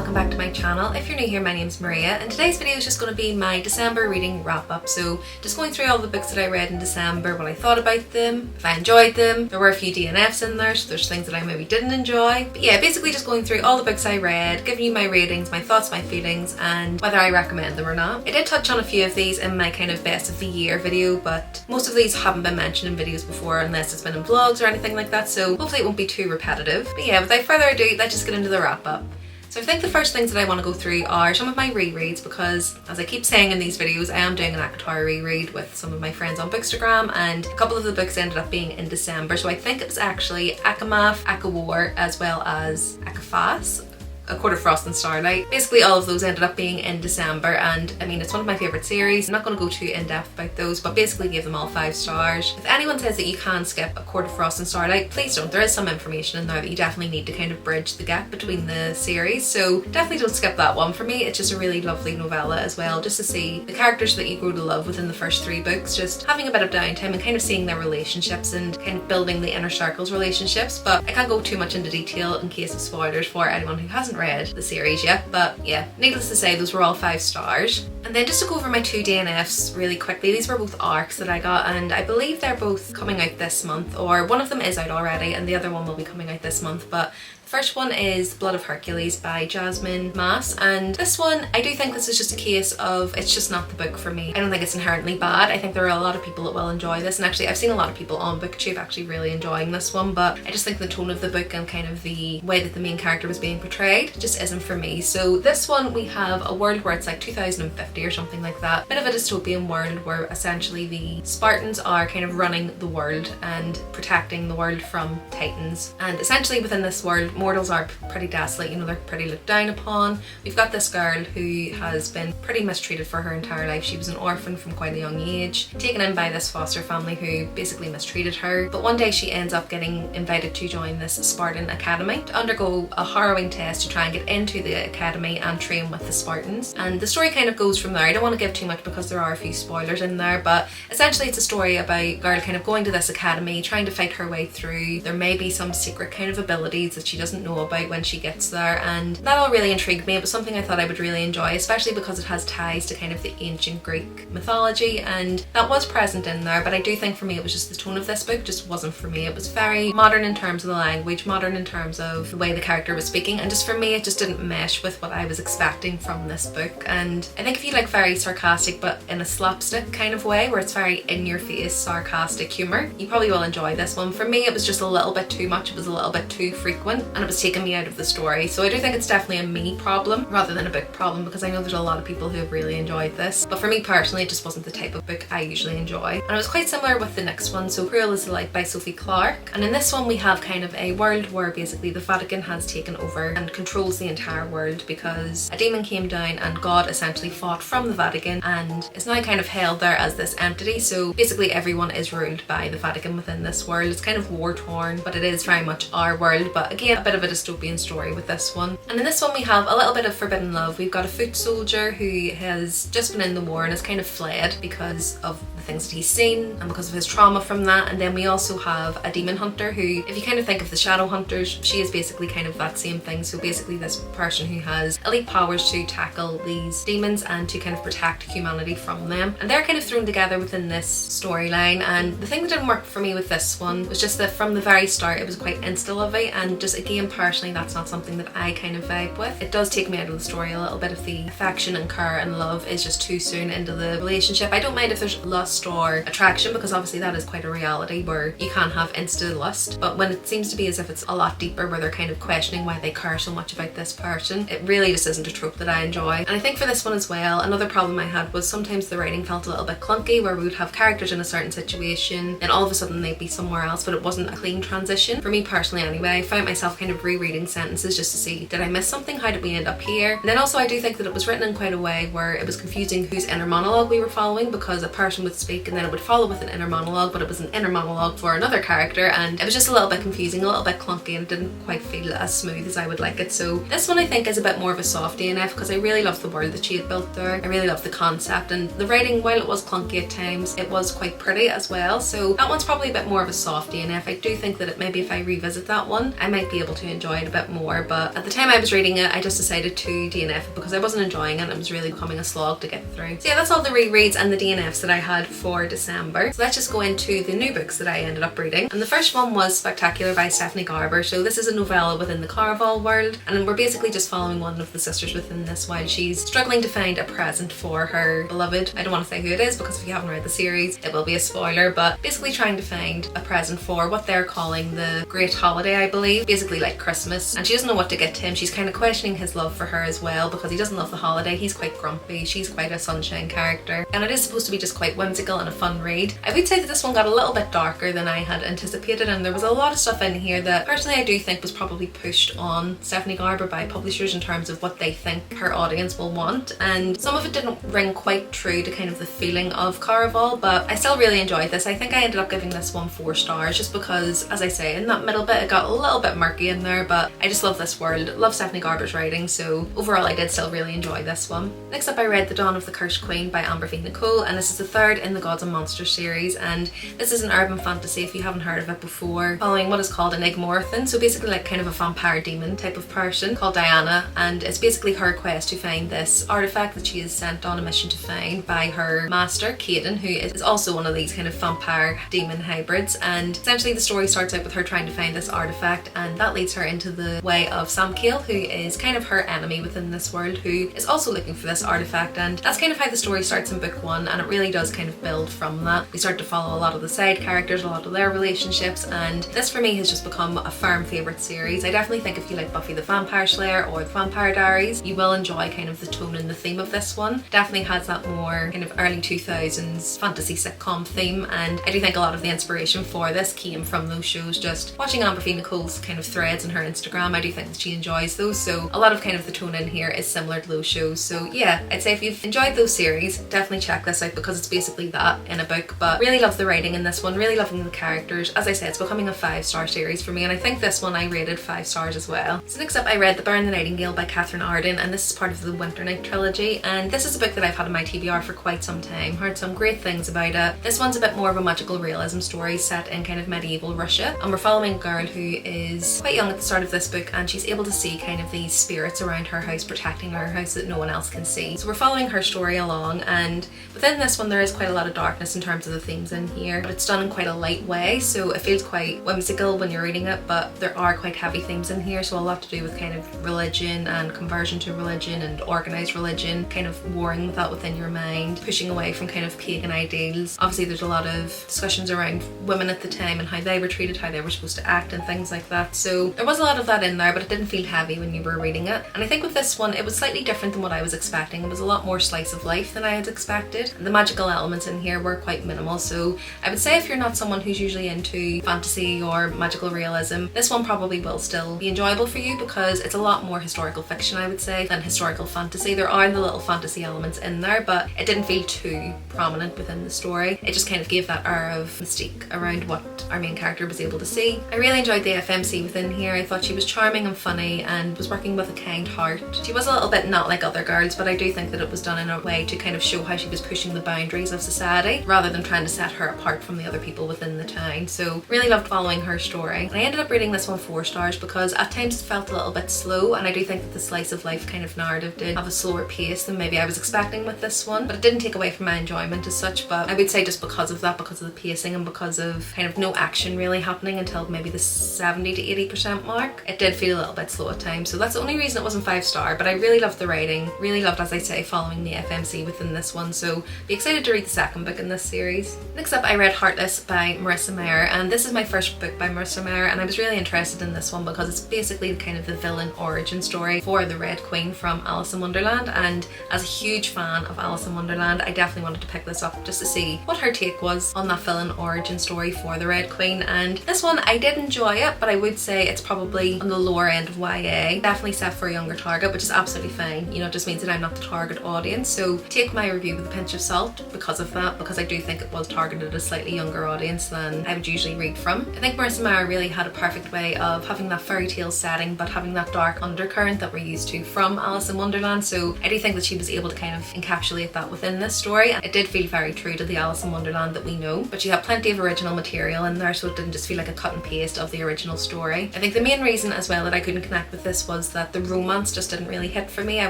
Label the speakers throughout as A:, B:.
A: welcome back to my channel. If you're new here, my name's Maria, and today's video is just going to be my December reading wrap-up. So just going through all the books that I read in December, what I thought about them, if I enjoyed them. There were a few DNFs in there, so there's things that I maybe didn't enjoy. But yeah, basically just going through all the books I read, giving you my ratings, my thoughts, my feelings, and whether I recommend them or not. I did touch on a few of these in my kind of best of the year video, but most of these haven't been mentioned in videos before unless it's been in vlogs or anything like that, so hopefully it won't be too repetitive. But yeah, without further ado, let's just get into the wrap-up. So I think the first things that I want to go through are some of my rereads, because as I keep saying in these videos, I am doing an ACOTAR reread with some of my friends on bookstagram, and a couple of the books ended up being in December. So I think it was actually Akamaf, Akawar, as well as Akafas. A Court of Frost and Starlight. Basically all of those ended up being in December, and I mean, it's one of my favourite series. I'm not going to go too in depth about those, but basically gave them all 5 stars. If anyone says that you can skip A Court of Frost and Starlight, please don't. There is some information in there that you definitely need to kind of bridge the gap between the series, so definitely don't skip that one. For me, it's just a really lovely novella as well, just to see the characters that you grow to love within the first 3 books, just having a bit of downtime and kind of seeing their relationships and kind of building the inner circles relationships. But I can't go too much into detail in case of spoilers for anyone who hasn't read the series yet, but yeah, needless to say, those were all 5 stars. And then just to go over my 2 DNFs really quickly, these were both ARCs that I got, and I believe they're both coming out this month, or one of them is out already and the other one will be coming out this month. But first one is Blood of Hercules by Jasmine Maas, and this one, I do think this is just a case of it's just not the book for me. I don't think it's inherently bad. I think there are a lot of people that will enjoy this, and actually I've seen a lot of people on BookTube actually really enjoying this one, but I just think the tone of the book and kind of the way that the main character was being portrayed just isn't for me. So this one, we have a world where it's like 2050 or something like that. Bit of a dystopian world where essentially the Spartans are kind of running the world and protecting the world from Titans. And essentially within this world, mortals are pretty desolate, you know, they're pretty looked down upon. We've got this girl who has been pretty mistreated for her entire life. She was an orphan from quite a young age, taken in by this foster family who basically mistreated her. But one day she ends up getting invited to join this Spartan academy to undergo a harrowing test to try and get into the academy and train with the Spartans. And the story kind of goes from there. I don't want to give too much because there are a few spoilers in there, but essentially it's a story about a girl kind of going to this academy, trying to fight her way through. There may be some secret kind of abilities that she doesn't know about when she gets there, and that all really intrigued me. It was something I thought I would really enjoy, especially because it has ties to kind of the ancient Greek mythology, and that was present in there. But I do think for me it was just the tone of this book just wasn't for me. It was very modern in terms of the language, modern in terms of the way the character was speaking, and just for me it just didn't mesh with what I was expecting from this book. And I think if you like very sarcastic but in a slapstick kind of way, where it's very in your face sarcastic humour, you probably will enjoy this one. For me it was just a little bit too much. It was a little bit too frequent and it was taking me out of the story. So I do think it's definitely a me problem rather than a book problem, because I know there's a lot of people who have really enjoyed this, but for me personally it just wasn't the type of book I usually enjoy. And it was quite similar with the next one, so Cruel is the Light by Sophie Clark. And in this one we have kind of a world where basically the Vatican has taken over and controls the entire world, because a demon came down and God essentially fought from the Vatican and is now kind of held there as this entity. So basically everyone is ruled by the Vatican within this world. It's kind of war torn, but it is very much our world, but again a bit of a dystopian story with this one. And in this one we have a little bit of forbidden love. We've got a foot soldier who has just been in the war and has kind of fled because of the things that he's seen and because of his trauma from that. And then we also have a demon hunter who, if you kind of think of the shadow hunters, she is basically kind of that same thing. So basically this person who has elite powers to tackle these demons and to kind of protect humanity from them, and they're kind of thrown together within this storyline. And the thing that didn't work for me with this one was just that from the very start it was quite insta-lovey, and just again personally that's not something that I kind of vibe with. It does take me out of the story a little bit if the affection and care and love is just too soon into the relationship. I don't mind if there's lust or attraction, because obviously that is quite a reality where you can have insta lust, but when it seems to be as if it's a lot deeper, where they're kind of questioning why they care so much about this person, it really just isn't a trope that I enjoy. And I think for this one as well, another problem I had was sometimes the writing felt a little bit clunky, where we would have characters in a certain situation and all of a sudden they'd be somewhere else, but it wasn't a clean transition. For me personally anyway, I found myself kind of rereading sentences just to see, did I miss something? How did we end up here? And then also I do think that it was written in quite a way where it was confusing whose inner monologue we were following, because a person would speak, and then it would follow with an inner monologue, but it was an inner monologue for another character, and it was just a little bit confusing, a little bit clunky, and it didn't quite feel as smooth as I would like it. So this one I think is a bit more of a soft DNF because I really love the world that she had built there. I really love the concept, and the writing, while it was clunky at times, it was quite pretty as well. So that one's probably a bit more of a soft DNF. I do think that maybe if I revisit that one, I might be able to enjoy it a bit more, but at the time I was reading it, I just decided to DNF it because I wasn't enjoying it and it was really becoming a slog to get through. So yeah, that's all the rereads and the DNFs that I had for December. So let's just go into the new books that I ended up reading. And the first one was Spectacular by Stephanie Garber. So this is a novella within the Clara world, and we're basically just following one of the sisters within this while she's struggling to find a present for her beloved. I don't want to say who it is because if you haven't read the series, it will be a spoiler, but basically trying to find a present for what they're calling the Great Holiday, I believe, basically like Christmas, and she doesn't know what to get to him. She's kind of questioning his love for her as well because he doesn't love the holiday. He's quite grumpy, she's quite a sunshine character, and it is supposed to be just quite whimsical and a fun read. I would say that this one got a little bit darker than I had anticipated, and there was a lot of stuff in here that personally I do think was probably pushed on Stephanie Garber by publishers in terms of what they think her audience will want, and some of it didn't ring quite true to kind of the feeling of Caraval, but I still really enjoyed this. I think I ended up giving this one 4 stars just because, as I say, in that middle bit it got a little bit murky in there, but I just love this world, love Stephanie Garber's writing, so overall I did still really enjoy this one. Next up I read The Dawn of the Cursed Queen by Amber V. Nicole, and this is the third in the Gods and Monsters series, and this is an urban fantasy, if you haven't heard of it before, following what is called an Igmorthan, so basically like kind of a vampire demon type of person called Diana, and it's basically her quest to find this artifact that she is sent on a mission to find by her master, Caden, who is also one of these kind of vampire demon hybrids, and essentially the story starts out with her trying to find this artifact, and that leads her into the way of Samkiel, who is kind of her enemy within this world, who is also looking for this artifact, and that's kind of how the story starts in book 1, and it really does kind of build from that. We start to follow a lot of the side characters, a lot of their relationships, and this for me has just become a firm favourite series. I definitely think if you like Buffy the Vampire Slayer or the Vampire Diaries, you will enjoy kind of the tone and the theme of this one. Definitely has that more kind of early 2000s fantasy sitcom theme, and I do think a lot of the inspiration for this came from those shows. Just watching Amber V. Nicole's kind of threads on her Instagram, I do think that she enjoys those, so a lot of kind of the tone in here is similar to those shows. So yeah, I'd say if you've enjoyed those series, definitely check this out because it's basically that in a book, but really love the writing in this one, really loving the characters. As I said, it's becoming a 5-star series for me, and I think this one I rated 5 stars as well. So next up I read The Bear and the Nightingale by Catherine Arden, and this is part of the Winter Night trilogy, and this is a book that I've had in my TBR for quite some time, heard some great things about it. This one's a bit more of a magical realism story set in kind of medieval Russia, and we're following a girl who is quite young at the start of this book, and she's able to see kind of these spirits around her house protecting her house that no one else can see. So we're following her story along, and within this one there is quite a lot of darkness in terms of the themes in here, but it's done in quite a light way, so it feels quite whimsical when you're reading it, but there are quite heavy themes in here, so a lot to do with kind of religion and conversion to religion and organised religion, kind of warring with that within your mind, pushing away from kind of pagan ideals. Obviously there's a lot of discussions around women at the time and how they were treated, how they were supposed to act and things like that, so there was a lot of that in there, but it didn't feel heavy when you were reading it. And I think with this one it was slightly different than what I was expecting. It was a lot more slice of life than I had expected, and the magical elements in here were quite minimal, so I would say if you're not someone who's usually into fantasy or magical realism, this one probably will still be enjoyable for you because it's a lot more historical fiction, I would say, than historical fantasy. There are the little fantasy elements in there, but it didn't feel too prominent within the story. It just kind of gave that air of mystique around what our main character was able to see. I really enjoyed the FMC within here. I thought she was charming and funny and was working with a kind heart. She was a little bit not like other girls, but I do think that it was done in a way to kind of show how she was pushing the boundaries of society rather than trying to set her apart from the other people within the town. So really loved following her story. And I ended up rating this one 4 stars because at times it felt a little bit slow, and I do think that the slice of life kind of narrative did have a slower pace than maybe I was expecting with this one, but it didn't take away from my enjoyment as such. But I would say just because of that, because of the pacing and because of kind of no action really happening until maybe the 70 to 80% mark, it did feel a little bit slow at times. So that's the only reason it wasn't 5 star, but I really loved the writing, really loved, as I say, following the FMC within this one, so be excited to read the second book in this series. Next up I read Heartless by Marissa Meyer, and this is my first book by Marissa Meyer, and I was really interested in this one because it's basically kind of the villain origin story for the Red Queen from Alice in Wonderland, and as a huge fan of Alice in Wonderland I definitely wanted to pick this up just to see what her take was on that villain origin story for the Red Queen. And this one I did enjoy it, but I would say it's probably on the lower end of YA, definitely set for a younger target, which is absolutely fine. You know, it just means that I'm not the target audience, so take my review with a pinch of salt because of with that because I do think it was targeted at a slightly younger audience than I would usually read from. I think Marissa Meyer really had a perfect way of having that fairy tale setting but having that dark undercurrent that we're used to from Alice in Wonderland, so I do think that she was able to kind of encapsulate that within this story, and it did feel very true to the Alice in Wonderland that we know, but she had plenty of original material in there, so it didn't just feel like a cut and paste of the original story. I think the main reason as well that I couldn't connect with this was that the romance just didn't really hit for me. I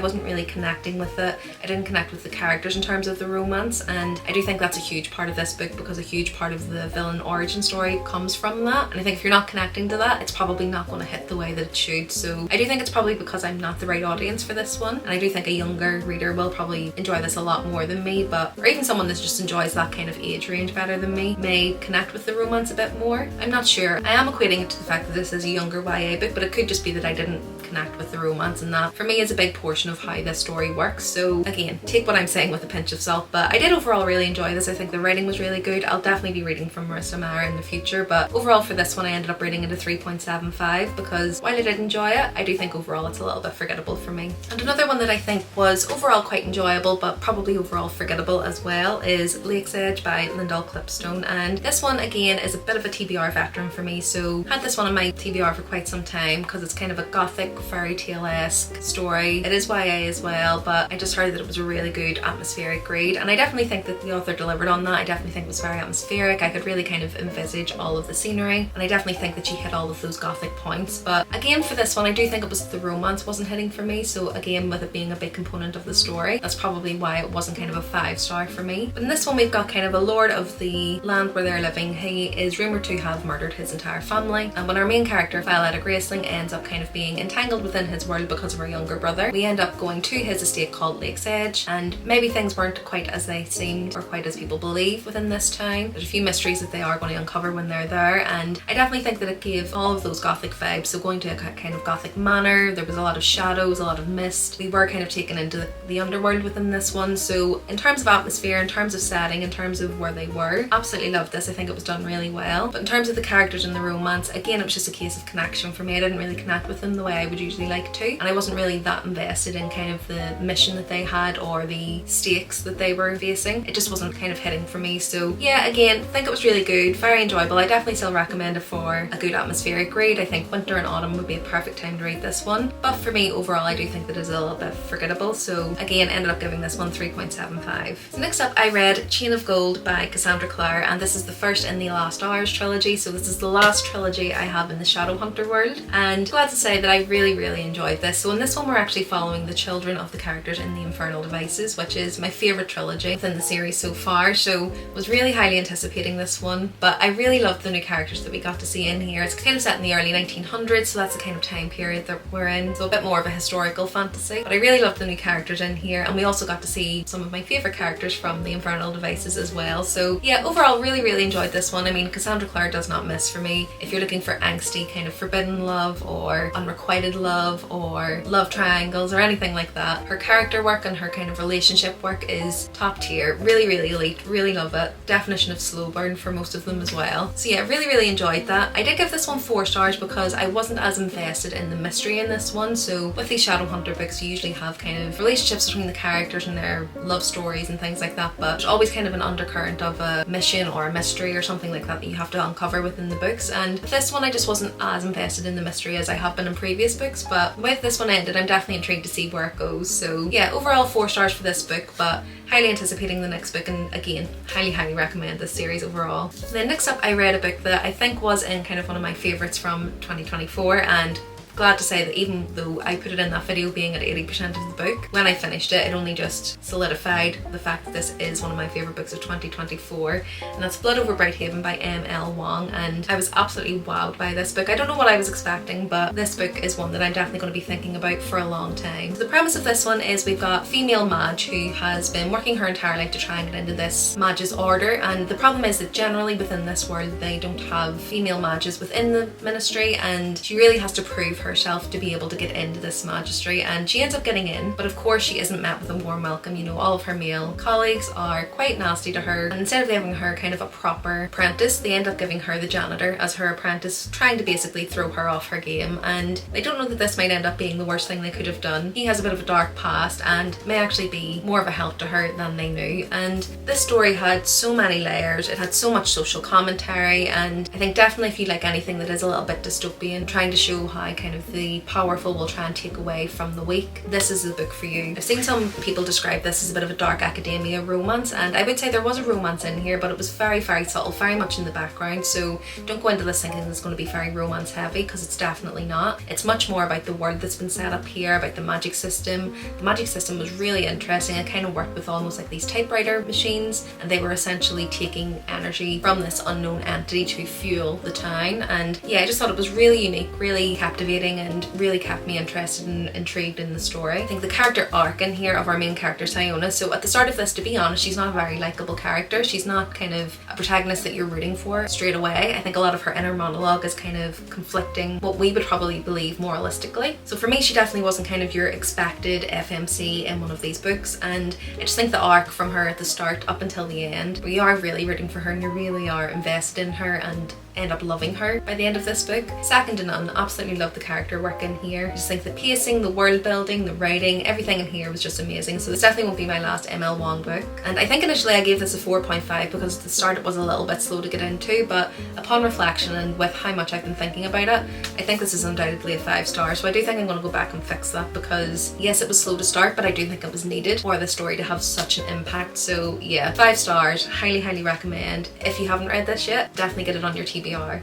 A: wasn't really connecting with it. I didn't connect with the characters in terms of the romance, and I do think that's a huge part of this book because a huge part of the villain origin story comes from that, and I think if you're not connecting to that, it's probably not going to hit the way that it should. So I do think it's probably because I'm not the right audience for this one, and I do think a younger reader will probably enjoy this a lot more than me, but or even someone that just enjoys that kind of age range better than me may connect with the romance a bit more. I'm not sure. I am equating it to the fact that this is a younger YA book, but it could just be that I didn't connect with the romance, and that for me is a big portion of how this story works. So again, take what I'm saying with a pinch of salt, but I did overall really enjoy this. I think the writing was really good. I'll definitely be reading from Marissa Meyer in the future, but overall for this one I ended up rating it a 3.75 because while I did enjoy it, I do think overall it's a little bit forgettable for me. And another one that I think was overall quite enjoyable but probably overall forgettable as well is Lake's Edge by Lyndall Clipstone, and this one again is a bit of a TBR veteran for me, so I had this one on my TBR for quite some time because it's kind of a gothic fairy tale-esque story. It is YA as well, but I just heard that it was a really good atmospheric read, and I definitely think that the author delivered on that. I definitely think it was very atmospheric. I could really kind of envisage all of the scenery, and I definitely think that she hit all of those gothic points. But again, for this one I do think it was the romance wasn't hitting for me, so again, with it being a big component of the story, that's probably why it wasn't kind of a 5-star for me. But in this one we've got kind of a lord of the land where they're living. He is rumoured to have murdered his entire family, and when our main character Violetta Graceling ends up kind of being entangled within his world because of her younger brother, we end up going to his estate called Lake's Edge, and maybe things weren't quite as they seemed or quite as people believe within this town. There's a few mysteries that they are going to uncover when they're there, and I definitely think that it gave all of those gothic vibes. So going to a kind of gothic manor, there was a lot of shadows, a lot of mist. We were kind of taken into the underworld within this one, so in terms of atmosphere, in terms of setting, in terms of where they were, absolutely loved this. I think it was done really well. But in terms of the characters and the romance, again, it was just a case of connection for me. I didn't really connect with them the way I would usually like to, and I wasn't really that invested in kind of the mission that they had or the stakes that they were facing. It just wasn't kind of hitting for me. So yeah, again, I think it was really good, very enjoyable. I definitely still recommend it for a good atmospheric read. I think winter and autumn would be a perfect time to read this one, but for me overall I do think that it's a little bit forgettable, so again ended up giving this one 3.75. So next up I read Chain of Gold by Cassandra Clare, and this is the first in the Lost Hours trilogy, so this is the last trilogy I have in the Shadowhunter world, and glad to say that I really enjoyed this. So in this one we're actually following the children of the characters in the Infernal Devices, which is my favourite trilogy within the series so far, so was really highly anticipating this one. But I really loved the new characters that we got to see in here. It's kind of set in the early 1900s, so that's the kind of time period that we're in, so a bit more of a historical fantasy, but I really loved the new characters in here, and we also got to see some of my favourite characters from the Infernal Devices as well. So yeah, overall really enjoyed this one. I mean, Cassandra Clare does not miss for me. If you're looking for angsty kind of forbidden love or unrequited love or love triangles or anything like that, her character work and her kind of relationship work is top tier. Really elite, really love it. Definition of slow burn for most of them as well. So yeah, really enjoyed that. I did give this one 4 stars because I wasn't as invested in the mystery in this one. So with these Shadowhunter books you usually have kind of relationships between the characters and their love stories and things like that, but there's always kind of an undercurrent of a mission or a mystery or something like that that you have to uncover within the books, and this one I just wasn't as invested in the mystery as I have been in previous books, but the way this one ended I'm definitely intrigued to see where it goes. So yeah, overall 4 stars for this book, but highly anticipating the next book, and again highly recommend this series overall. Then next up I read a book that I think was in kind of one of my favourites from 2024, and glad to say that even though I put it in that video being at 80% of the book, when I finished it, it only just solidified the fact that this is one of my favourite books of 2024, and that's Blood Over Brighthaven by M.L. Wong, and I was absolutely wowed by this book. I don't know what I was expecting, but this book is one that I'm definitely going to be thinking about for a long time. So the premise of this one is we've got female mage who has been working her entire life to try and get into this mage's order, and the problem is that generally within this world they don't have female mages within the ministry, and she really has to prove herself to be able to get into this magistracy, and she ends up getting in, but of course she isn't met with a warm welcome. You know, all of her male colleagues are quite nasty to her, and instead of giving her kind of a proper apprentice, they end up giving her the janitor as her apprentice, trying to basically throw her off her game. And I don't know that this might end up being the worst thing they could have done. He has a bit of a dark past and may actually be more of a help to her than they knew. And this story had so many layers, it had so much social commentary, and I think definitely if you like anything that is a little bit dystopian, trying to show how kind of the powerful will try and take away from the weak, this is the book for you. I've seen some people describe this as a bit of a dark academia romance, and I would say there was a romance in here, but it was very, very subtle, very much in the background, so don't go into this thinking it's going to be very romance heavy, because it's definitely not. It's much more about the world that's been set up here, about the magic system. The magic system was really interesting. It kind of worked with almost like these typewriter machines, and they were essentially taking energy from this unknown entity to fuel the town. And yeah, I just thought it was really unique, really captivating, and really kept me interested and intrigued in the story. I think the character arc in here of our main character Siona, so at the start of this, to be honest, she's not a very likable character. She's not kind of a protagonist that you're rooting for straight away. I think a lot of her inner monologue is kind of conflicting what we would probably believe moralistically. So for me, she definitely wasn't kind of your expected FMC in one of these books, and I just think the arc from her at the start up until the end, we are really rooting for her and you really are invested in her and end up loving her by the end of this book. Second to none, absolutely love the character work in here. I just think the pacing, the world building, the writing, everything in here was just amazing. So this definitely won't be my last ML Wong book. And I think initially I gave this a 4.5 because at the start it was a little bit slow to get into, but upon reflection and with how much I've been thinking about it, I think this is undoubtedly a 5 star. So I do think I'm going to go back and fix that, because yes, it was slow to start, but I do think it was needed for the story to have such an impact. So yeah, 5 stars, highly recommend. If you haven't read this yet, definitely get it on your TBR.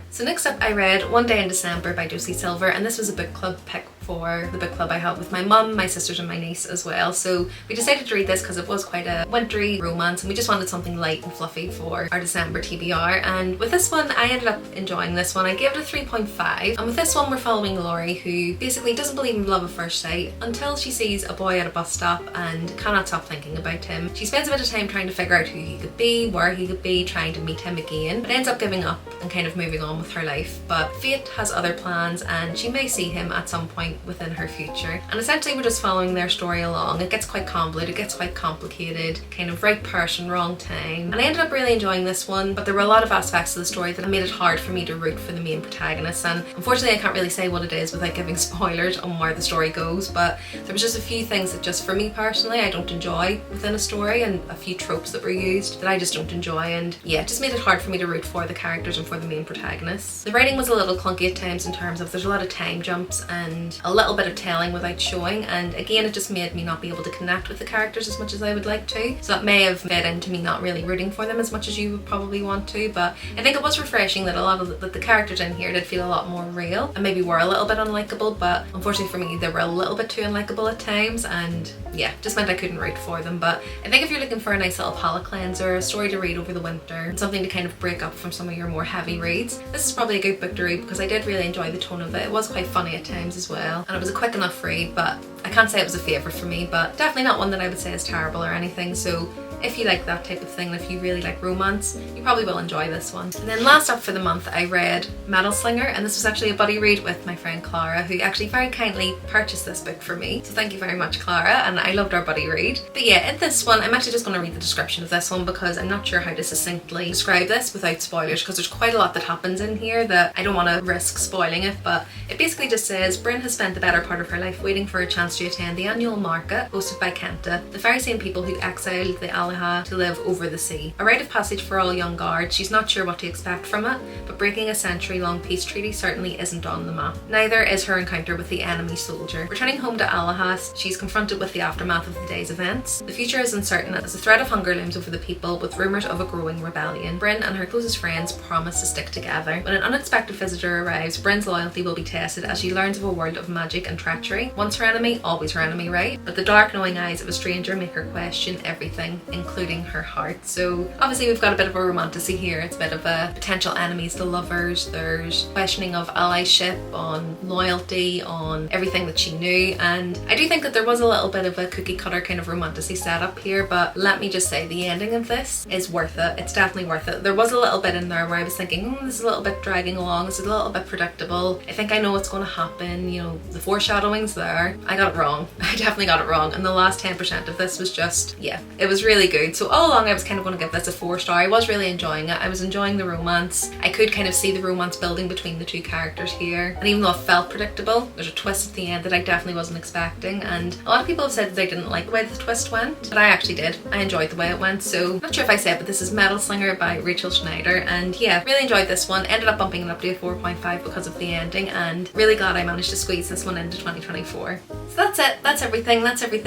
A: So next up, I read One Day in December by Josie Silver, and this was a book club pick for the book club I have with my mum, my sisters and my niece as well. So we decided to read this because it was quite a wintry romance and we just wanted something light and fluffy for our December TBR. And with this one, I ended up enjoying this one. I gave it a 3.5, and with this one we're following Laurie, who basically doesn't believe in love at first sight until she sees a boy at a bus stop and cannot stop thinking about him. She spends a bit of time trying to figure out who he could be, where he could be, trying to meet him again, but ends up giving up and kind of moving on with her life. But fate has other plans and she may see him at some point within her future. And essentially we're just following their story along. It gets quite convoluted, it gets quite complicated, kind of right person, wrong time. And I ended up really enjoying this one, but there were a lot of aspects of the story that made it hard for me to root for the main protagonist. And unfortunately I can't really say what it is without giving spoilers on where the story goes, but there was just a few things that just for me personally I don't enjoy within a story, and a few tropes that were used that I just don't enjoy, and yeah, it just made it hard for me to root for the characters and for the main protagonists. The writing was a little clunky at times in terms of there's a lot of time jumps and a little bit of telling without showing, and again it just made me not be able to connect with the characters as much as I would like to. So that may have fed into me not really rooting for them as much as you would probably want to, but I think it was refreshing that a lot of the characters in here did feel a lot more real and maybe were a little bit unlikable, but unfortunately for me they were a little bit too unlikable at times, and yeah, just meant I couldn't root for them. But I think if you're looking for a nice little palate cleanser, a story to read over the winter, something to kind of break up from some of your more heavy reads, this is probably a good book to read because I did really enjoy the tone of it. It was quite funny at times as well, and it was a quick enough read, but I can't say it was a favourite for me, but definitely not one that I would say is terrible or anything. So if you like that type of thing, if you really like romance, you probably will enjoy this one. And then last up for the month, I read Madison, and this was actually a buddy read with my friend Clara, who actually very kindly purchased this book for me. So thank you very much, Clara, and I loved our buddy read. But yeah, in this one, I'm actually just going to read the description of this one because I'm not sure how to succinctly describe this without spoilers, because there's quite a lot that happens in here that I don't want to risk spoiling it. But it basically just says, Bryn has spent the better part of her life waiting for a chance to attend the annual market hosted by Kenta, the very same people who exiled the Alaha to live over the sea. A rite of passage for all young guards, she's not sure what to expect from it, but breaking a century-long peace treaty certainly isn't on the map. Neither is her encounter with the enemy soldier. Returning home to Alahas, she's confronted with the aftermath of the day's events. The future is uncertain as the threat of hunger looms over the people, with rumours of a growing rebellion. Bryn and her closest friends promise to stick together. When an unexpected visitor arrives, Bryn's loyalty will be tested as she learns of a world of magic and treachery. Once her enemy, always her enemy, right? But the dark knowing eyes of a stranger make her question everything, including her heart. So obviously we've got a bit of a romantasy here. It's a bit of a potential enemies to lovers. There's questioning of allyship, on loyalty, on everything that she knew, and I do think that there was a little bit of a cookie cutter kind of romantasy setup here, but let me just say the ending of this is worth it. It's definitely worth it. There was a little bit in there where I was thinking, this is a little bit dragging along, this is a little bit predictable. I think I know what's going to happen, you know, the foreshadowing's there. I got it wrong. I definitely got it wrong, and the last 10% of this was just, yeah, it was really good. So all along I was kind of going to give this a 4-star. I was really enjoying it. I was enjoying the romance. I could kind of see the romance building between the two characters here, and even though it felt predictable, there's a twist at the end that I definitely wasn't expecting, and a lot of people have said that they didn't like the way the twist went, but I actually did. I enjoyed the way it went. So not sure if I said, but this is Metal Slinger by Rachel Schneider, and yeah, really enjoyed this one. Ended up bumping it up to a 4.5 because of the ending, and really glad I managed to squeeze this one into 2024. So that's it. That's everything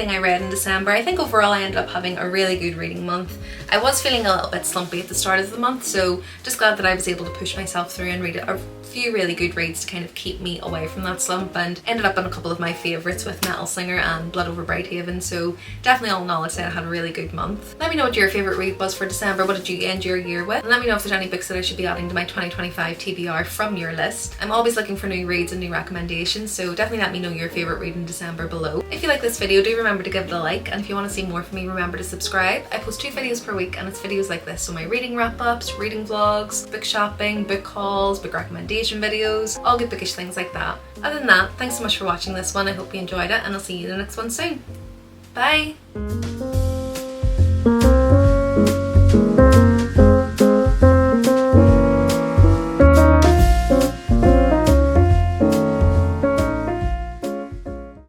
A: I read in December. I think overall I ended up having a really good reading month. I was feeling a little bit slumpy at the start of the month, so just glad that I was able to push myself through and read a few really good reads to kind of keep me away from that slump, and ended up on a couple of my favourites with Metal Slinger and Blood Over Brighthaven. So definitely all in all I'd say I had a really good month. Let me know what your favourite read was for December. What did you end your year with? And let me know if there's any books that I should be adding to my 2025 TBR from your list. I'm always looking for new reads and new recommendations, so definitely let me know your favourite read in December below. If you like this video, do remember to give it a like, and if you want to see more from me, remember to subscribe. I post 2 videos per week, and it's videos like this, so my reading wrap-ups, reading vlogs, book shopping, book hauls, book recommendation videos, all good bookish things like that. Other than that, thanks so much for watching this one. I hope you enjoyed it, and I'll see you in the next one soon. Bye!